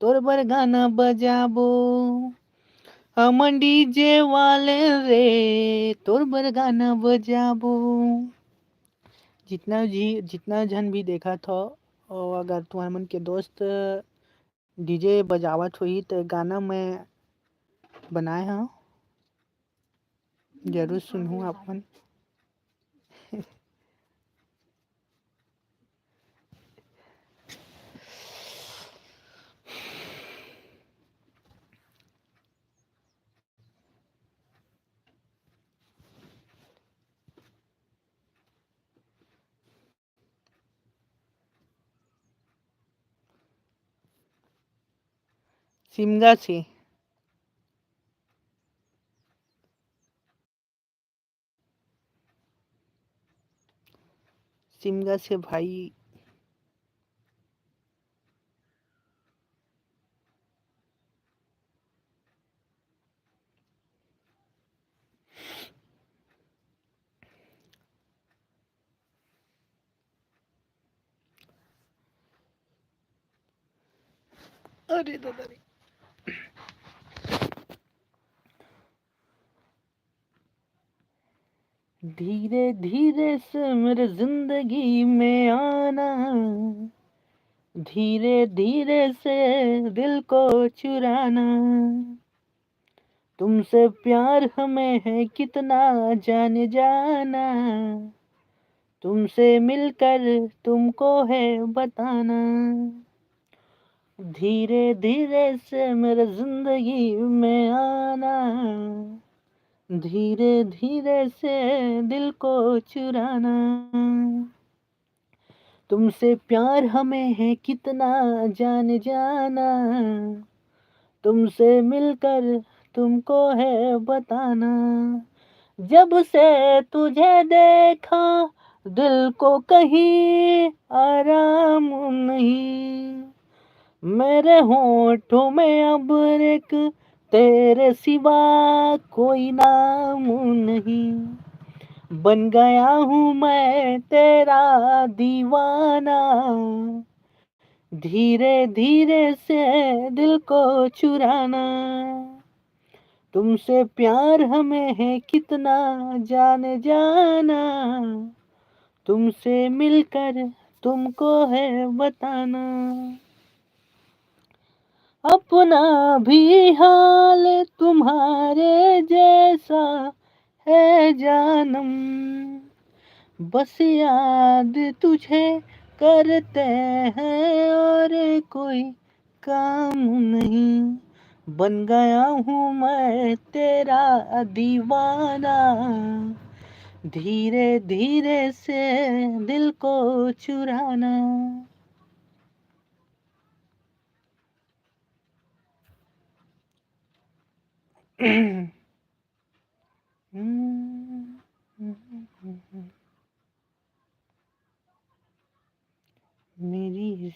तोर बर गाना बजाबो, हमन डीजे वाले रे तोर बर गाना बजाबो। जितना जन भी देखा था, और अगर तुम्हारे मन के दोस्त डीजे बजावत हुई तो गाना मैं बनाए हाँ, जरूर सुनूँ अपन। सिमगा से सिमगा से भाई। अरे दादा रे। धीरे धीरे से मेरे जिंदगी में आना, धीरे धीरे से दिल को चुराना। तुमसे प्यार हमें है कितना जाने जाना, तुमसे मिलकर तुमको है बताना। धीरे धीरे से मेरे जिंदगी में आना, धीरे धीरे से दिल को चुराना। तुमसे प्यार हमें है कितना जान जाना, तुमसे मिलकर तुमको है बताना। जब से तुझे देखा दिल को कहीं आराम नहीं, मेरे होठों में अब एक तेरे सिवा कोई नाम नहीं। बन गया हूँ मैं तेरा दीवाना, धीरे धीरे से दिल को चुराना। तुमसे प्यार हमें है कितना जाने जाना, तुमसे मिलकर तुमको है बताना। अपना भी हाल तुम्हारे जैसा है जानम, बस याद तुझे करते हैं और कोई काम नहीं। बन गया हूँ मैं तेरा दीवाना, धीरे धीरे से दिल को चुराना। मेरी